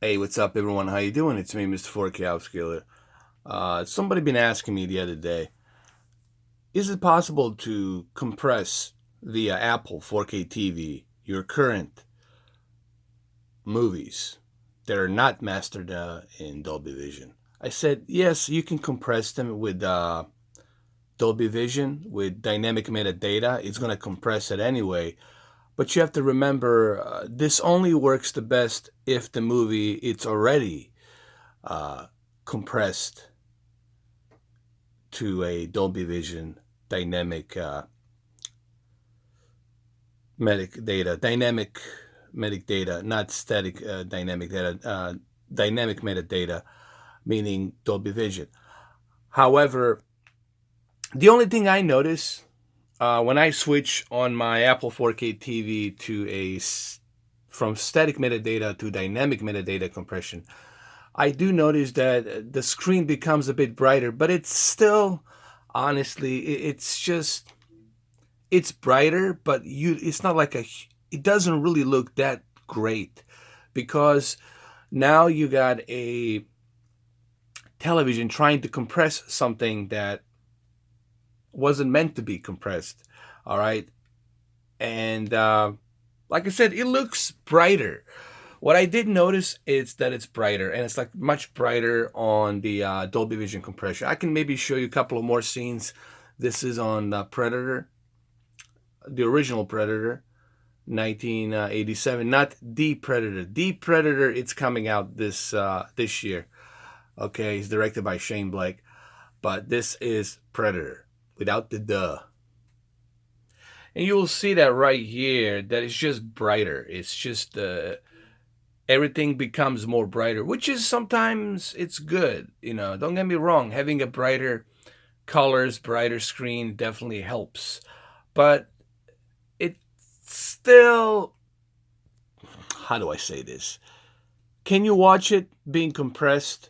Hey, what's up, everyone? How you doing? It's me, Mr. 4K Upscaler. Somebody been asking me the other day, is it possible to compress via Apple 4K TV your current movies that are not mastered in Dolby Vision? I said, yes, you can compress them with Dolby Vision, with dynamic metadata. It's going to compress it anyway. But you have to remember, this only works the best if the movie it's already uh, compressed to a Dolby Vision dynamic dynamic data, not static dynamic data, dynamic metadata, meaning Dolby Vision. However, the only thing I notice when I switch on my Apple 4K TV from static metadata to dynamic metadata compression, I do notice that the screen becomes a bit brighter, but it's still, honestly, it's brighter, but it's not like it doesn't really look that great because now you got a television trying to compress something that wasn't meant to be compressed. All right. And like I said, it looks brighter. What I did notice is that it's brighter, and it's like much brighter on the Dolby Vision compression. I can maybe show you a couple of more scenes. This is on Predator, the original Predator, 1987. Not the Predator. The Predator, it's coming out this year. Okay, it's directed by Shane Black, but this is Predator without the duh. And you will see that right here, that it's just brighter. It's just everything becomes more brighter, which is sometimes it's good. Don't get me wrong. Having a brighter colors, brighter screen definitely helps. But it still, how do I say this? Can you watch it being compressed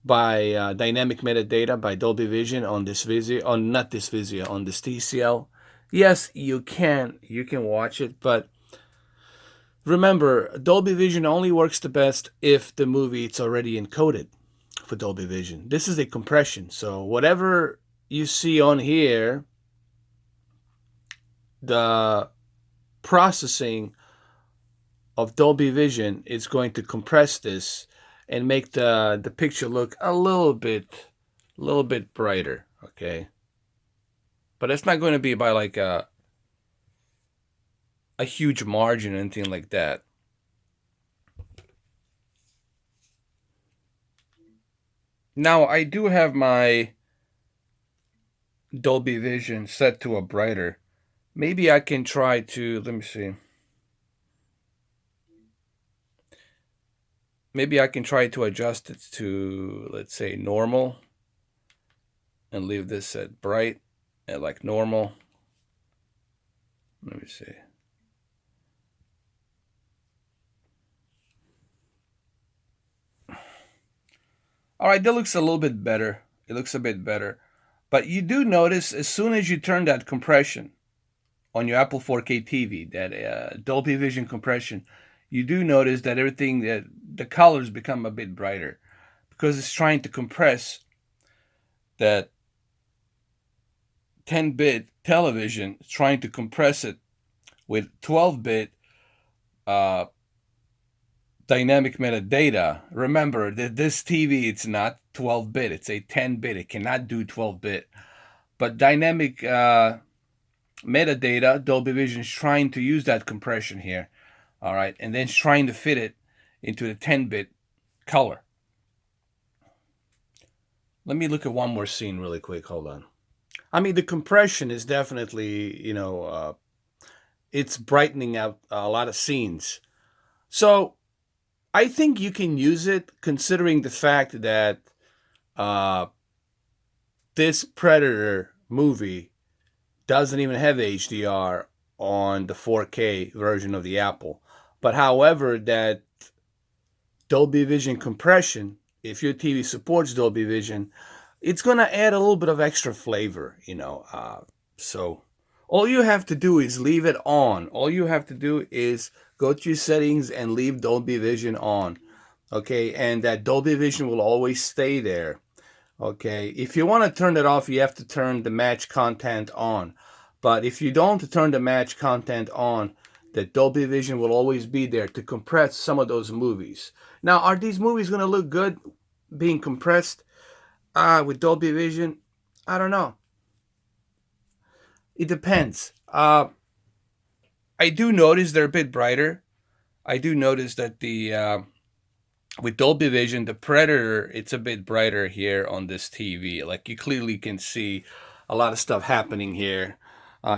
by dynamic metadata, by Dolby Vision on this Vizio, on not this Vizio, on this TCL? Yes, you can. You can watch it, but remember, Dolby Vision only works the best if the movie it's already encoded for Dolby Vision. This is a compression, so whatever you see on here, the processing of Dolby Vision is going to compress this and make the picture look a little bit brighter. Okay, but it's not going to be by like a huge margin or anything like that. Now, I do have my Dolby Vision set to a brighter. Maybe I can try to, let me see. Maybe I can try to adjust it to, let's say, normal and leave this at bright at like normal. Let me see. All right, that looks a little bit better. It looks a bit better. But you do notice as soon as you turn that compression on your Apple 4K TV, that Dolby Vision compression, you do notice that everything, that the colors become a bit brighter because it's trying to compress that 10-bit television, it's trying to compress it with 12-bit dynamic metadata. Remember that this TV, it's not 12-bit, it's a 10-bit. It cannot do 12-bit. But dynamic metadata, Dolby Vision is trying to use that compression here. All right, and then it's trying to fit it into the 10-bit color. Let me look at one more scene really quick. Hold on. I mean, the compression is definitely, it's brightening out a lot of scenes. So I think you can use it considering the fact that this Predator movie doesn't even have HDR on the 4K version of the Apple. But however, that Dolby Vision compression, if your TV supports Dolby Vision, it's going to add a little bit of extra flavor, So all you have to do is leave it on. All you have to do is go to your settings and leave Dolby Vision on. Okay, and that Dolby Vision will always stay there. Okay, if you want to turn it off, you have to turn the match content on. But if you don't turn the match content on, the Dolby Vision will always be there to compress some of those movies. Now, are these movies going to look good being compressed with Dolby Vision? I don't know. It depends. I do notice they're a bit brighter. I do notice that the with Dolby Vision, the Predator, it's a bit brighter here on this TV. Like, you clearly can see a lot of stuff happening here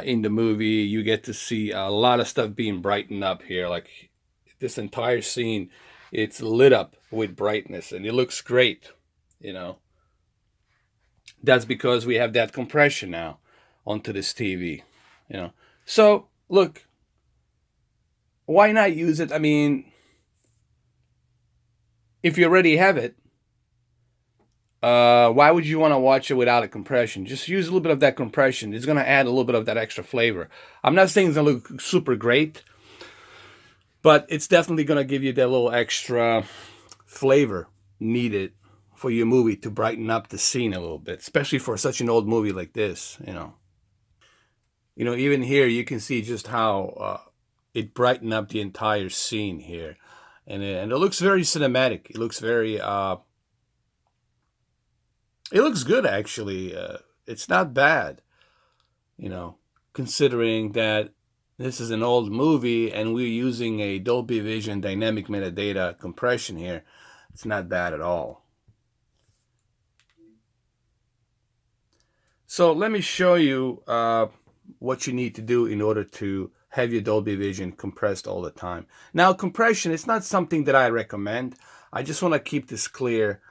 in the movie. You get to see a lot of stuff being brightened up here. Like, this entire scene, it's lit up with brightness, and it looks great. You know, that's because we have that compression now onto this TV. You know, so look, why not use it? I mean, if you already have it, why would you want to watch it without a compression? Just use a little bit of that compression. It's going to add a little bit of that extra flavor. I'm not saying it's going to look super great, but it's definitely going to give you that little extra flavor needed for your movie to brighten up the scene a little bit, especially for such an old movie like this. Even here you can see just how it brightened up the entire scene here, and it looks very cinematic. It looks very it looks good, actually. It's not bad, considering that this is an old movie and we're using a Dolby Vision dynamic metadata compression here. It's not bad at all. So let me show you what you need to do in order to have your Dolby Vision compressed all the time. Now, compression, it's not something that I recommend. I just want to keep this clear.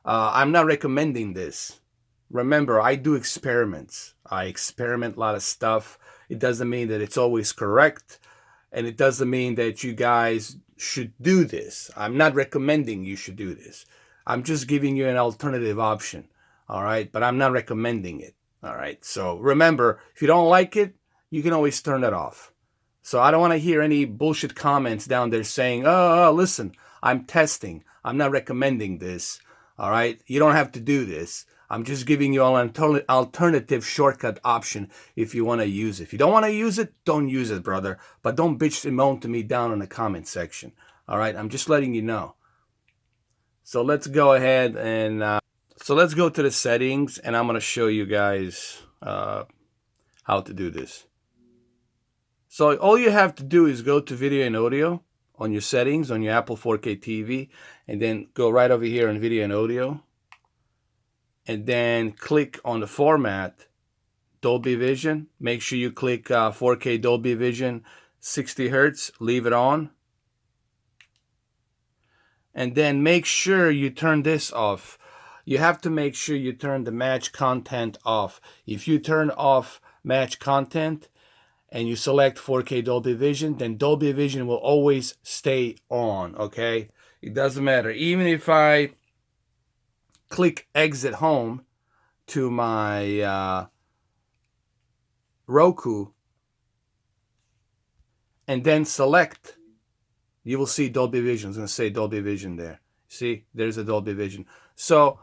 I'm not recommending this. Remember, I do experiments. I experiment a lot of stuff. It doesn't mean that it's always correct, and it doesn't mean that you guys should do this. I'm not recommending you should do this. I'm just giving you an alternative option, all right? But I'm not recommending it, all right? So remember, if you don't like it, you can always turn it off. So I don't want to hear any bullshit comments down there saying, oh, listen, I'm testing. I'm not recommending this. All right? You don't have to do this. I'm just giving you an alternative shortcut option if you want to use it. If you don't want to use it, don't use it, brother. But don't bitch and moan to me down in the comment section. All right? I'm just letting you know. So let's go ahead and let's go to the settings, and I'm going to show you guys how to do this. So all you have to do is go to video and audio on your settings on your Apple 4K TV, and then go right over here on video and audio, and then click on the format Dolby Vision. Make sure you click 4K Dolby Vision 60 Hertz, leave it on, and then make sure you turn this off. You have to make sure you turn the match content off. If you turn off match content and you select 4K Dolby Vision, then Dolby Vision will always stay on, okay? It doesn't matter. Even if I click exit home to my Roku and then select, you will see Dolby Vision. It's going to say Dolby Vision there. See, there's a Dolby Vision. So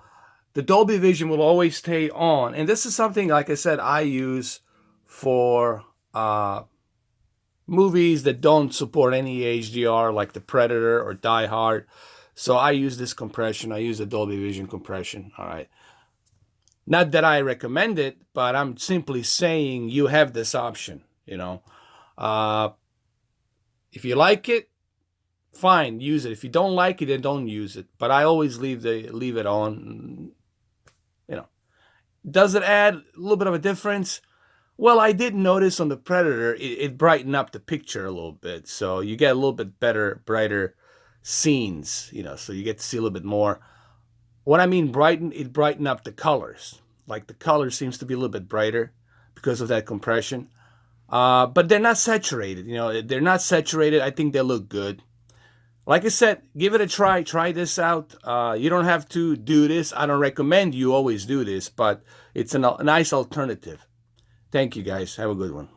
the Dolby Vision will always stay on. And this is something, like I said, I use for movies that don't support any HDR, like The Predator or Die Hard. So I use this compression. I use the Dolby Vision compression. All right. Not that I recommend it, but I'm simply saying you have this option. If you like it, fine, use it. If you don't like it, then don't use it. But I always leave it on. Does it add a little bit of a difference? Well, I did notice on the Predator, it brightened up the picture a little bit. So you get a little bit better, brighter scenes, so you get to see a little bit more. What I mean brighten, it brightened up the colors. Like, the color seems to be a little bit brighter because of that compression. But they're not saturated. They're not saturated. I think they look good. Like I said, give it a try. Try this out. You don't have to do this. I don't recommend you always do this, but it's a nice alternative. Thank you, guys. Have a good one.